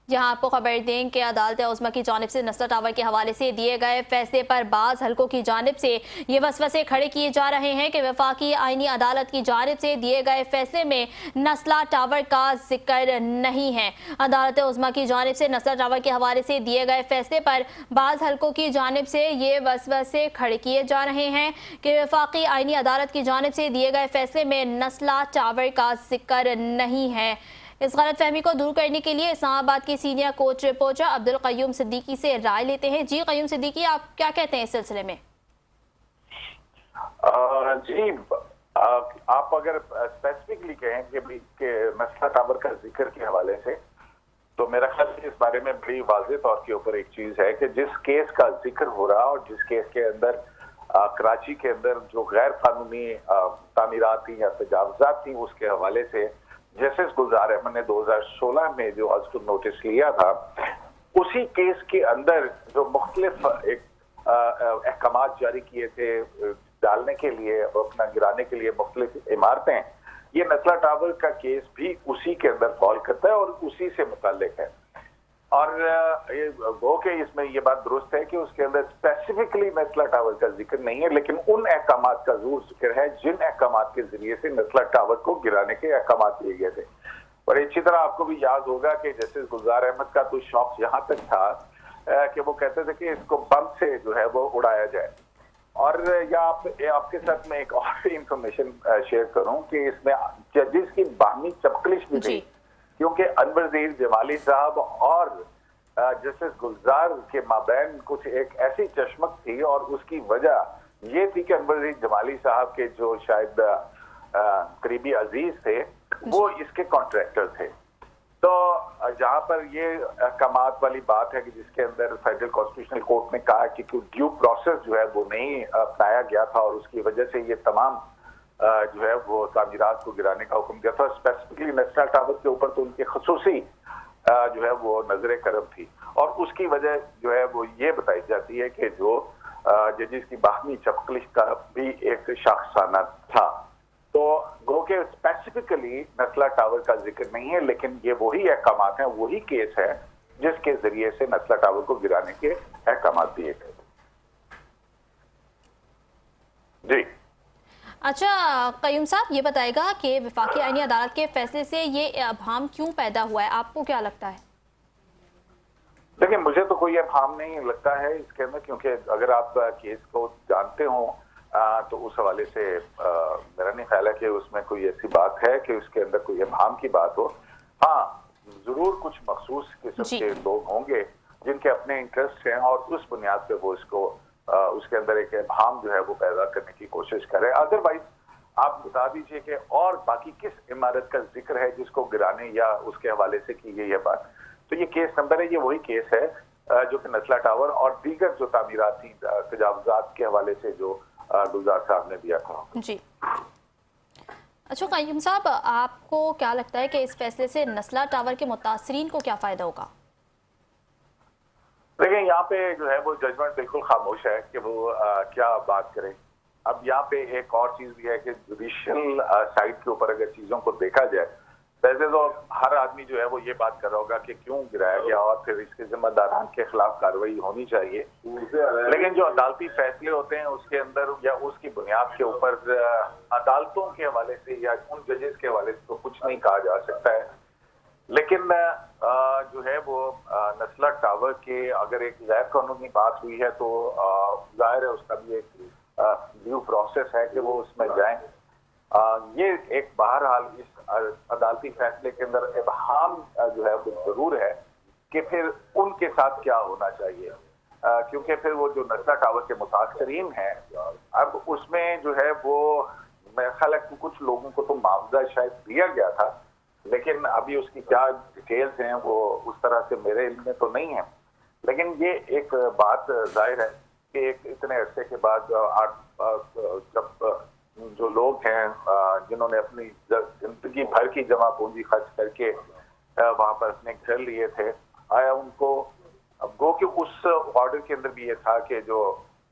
یہاں آپ کو خبر دیں کہ عدالت عظمیٰ کی جانب سے نسلا ٹاور کے حوالے سے دیے گئے فیصلے پر بعض حلقوں کی جانب سے یہ وسوسے کھڑے کیے جا رہے ہیں کہ وفاقی آئینی عدالت کی جانب سے دیے گئے فیصلے میں نسلا ٹاور کا ذکر نہیں ہے۔ عدالت عظمیٰ کی جانب سے نسلا ٹاور کے حوالے سے دیے گئے فیصلے پر بعض حلقوں کی جانب سے یہ وسوسے کھڑے کیے جا رہے ہیں کہ وفاقی آئینی عدالت کی جانب سے دیے گئے فیصلے میں نسلا ٹاور کا ذکر نہیں ہے۔ اس غلط فہمی کو دور کرنے کے لیے اسلام آباد کے senior coach reporter Abdul Qayyum Siddiqui سے رائے لیتے ہیں۔ جی قیوم صدیقی، آپ کیا کہتے ہیں اس سلسلے میں؟ جی، آپ اگر اسپیسیفکلی کہیں کہ نسلا ٹاور کا ذکر کے حوالے سے، تو میرا خیال ہے اس بارے میں بڑی واضح طور کے اوپر ایک چیز ہے کہ جس کیس کا ذکر ہو رہا اور جس کیس کے اندر کراچی کے اندر جو غیر قانونی تعمیرات تھیں یا تجاوزات تھیں، اس کے حوالے سے جسٹس گلزار احمد نے 2016 میں جو ازکر نوٹس لیا تھا، اسی کیس کے اندر جو مختلف احکامات جاری کیے تھے ڈالنے کے لیے اور اپنا گرانے کے لیے مختلف عمارتیں، یہ نسلا ٹاور کا کیس بھی اسی کے اندر فال کرتا ہے اور اسی سے متعلق ہے۔ اور گو کہ اس میں یہ بات درست ہے کہ اس کے اندر اسپیسیفکلی نسلا ٹاور کا ذکر نہیں ہے، لیکن ان احکامات کا ضرور ذکر ہے جن احکامات کے ذریعے سے نسلا ٹاور کو گرانے کے احکامات لیے گئے تھے۔ اور اچھی طرح آپ کو بھی یاد ہوگا کہ جسٹس گلزار احمد کا تو شوق یہاں تک تھا کہ وہ کہتے تھے کہ اس کو بم سے جو ہے وہ اڑایا جائے۔ اور یا آپ کے ساتھ میں ایک اور انفارمیشن شیئر کروں کہ اس میں ججز کی باہمی چپکلش بھی تھی، کیونکہ انور ظہیر جمالی صاحب اور جسٹس گلزار کے مابین کچھ ایک ایسی چشمک تھی، اور اس کی وجہ یہ تھی کہ انور ظہیر جمالی صاحب کے جو شاید قریبی عزیز تھے وہ اس کے کانٹریکٹر تھے۔ تو جہاں پر یہ احکامات والی بات ہے کہ جس کے اندر فیڈرل کانسٹیٹیوشنل کورٹ نے کہا کہ ڈیو پروسیس جو ہے وہ نہیں اپنایا گیا تھا اور اس کی وجہ سے یہ تمام جو ہے وہ تعمیرات کو گرانے کا حکم دیا تھا، اسپیسیفکلی نیشنل ٹاور کے اوپر تو ان کی خصوصی جو ہے وہ نظر کرم تھی، اور اس کی وجہ جو ہے وہ یہ بتائی جاتی ہے کہ جو ججز کی باہمی چپکلش کا بھی ایک شاخسانہ تھا۔ تو گو کہ اسپیسیفکلی نسلا ٹاور کا ذکر نہیں ہے، لیکن یہ وہی احکامات ہیں، وہی کیس ہے جس کے ذریعے سے نسلا ٹاور کو گرانے کے احکامات دیے گئے۔ جی اچھا قیوم صاحب، یہ بتائے گا کہ وفاقی آئینی عدالت کے فیصلے سے یہ ابہام کیوں پیدا ہوا ہے؟ آپ کو کیا لگتا ہے؟ دیکھیں، مجھے تو کوئی ابہام نہیں لگتا ہے اس کے اندر، کیونکہ اگر آپ کیس کو جانتے ہوں تو اس حوالے سے میرا نہیں خیال ہے کہ اس میں کوئی ایسی بات ہے کہ اس کے اندر کوئی ابہام کی بات ہو۔ ہاں، ضرور کچھ مخصوص قسم کے لوگ ہوں گے جن کے اپنے انٹرسٹ ہیں اور اس بنیاد پہ وہ اس کے اندر ایک ابہام جو ہے وہ پیدا کرنے کی کوشش کرے۔ ادروائز آپ بتا دیجئے کہ اور باقی کس عمارت کا ذکر ہے جس کو گرانے یا اس کے حوالے سے کی گئی ہے بات۔ تو یہ کیس نمبر ہے، یہ وہی کیس ہے جو کہ نسلا ٹاور اور دیگر جو تعمیرات تھیں تجاوزات کے حوالے سے جو گلزار صاحب نے دیا تھا۔ جی اچھا قیوم صاحب، آپ کو کیا لگتا ہے کہ اس فیصلے سے نسلا ٹاور کے متاثرین کو کیا فائدہ ہوگا؟ لیکن یہاں پہ جو ہے وہ ججمنٹ بالکل خاموش ہے کہ وہ کیا بات کرے۔ اب یہاں پہ ایک اور چیز بھی ہے کہ جوڈیشل سائٹ کے اوپر اگر چیزوں کو دیکھا جائے، ویسے تو ہر آدمی جو ہے وہ یہ بات کر رہا ہوگا کہ کیوں گرایا گیا اور پھر اس کے ذمہ داران کے خلاف کارروائی ہونی چاہیے، لیکن جو عدالتی فیصلے ہوتے ہیں اس کے اندر یا اس کی بنیاد کے اوپر عدالتوں کے حوالے سے یا ان ججز کے حوالے سے تو کچھ نہیں کہا جا سکتا ہے۔ لیکن جو ہے وہ نسلا ٹاور کے اگر ایک غیر قانونی بات ہوئی ہے تو ظاہر ہے اس کا بھی ایک ڈیو پروسیس ہے کہ وہ اس میں جائیں۔ یہ ایک بہرحال اس عدالتی فیصلے کے اندر ابہام جو ہے وہ ضرور ہے کہ پھر ان کے ساتھ کیا ہونا چاہیے، کیونکہ پھر وہ جو نسلا ٹاور کے متاثرین ہیں، اب اس میں جو ہے وہ میرا خیال ہے کہ کچھ لوگوں کو تو معاوضہ شاید دیا گیا تھا، لیکن ابھی اس کی کیا ڈیٹیلز ہیں وہ اس طرح سے میرے علم میں تو نہیں ہے۔ لیکن یہ ایک بات ظاہر ہے کہ ایک اتنے عرصے کے بعد جب جو لوگ ہیں جنہوں نے اپنی زندگی بھر کی جمع پونجی خرچ کر کے وہاں پر اپنے گھر لیے تھے، آیا ان کو اب گو کہ اس آرڈر کے اندر بھی یہ تھا کہ جو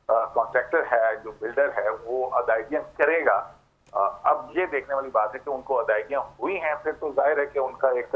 کانٹریکٹر ہے، جو بلڈر ہے، وہ ادائیگیاں کرے گا۔ اب یہ دیکھنے والی بات ہے کہ ان کو ادائیگیاں ہوئی ہیں، پھر تو ظاہر ہے کہ ان کا ایک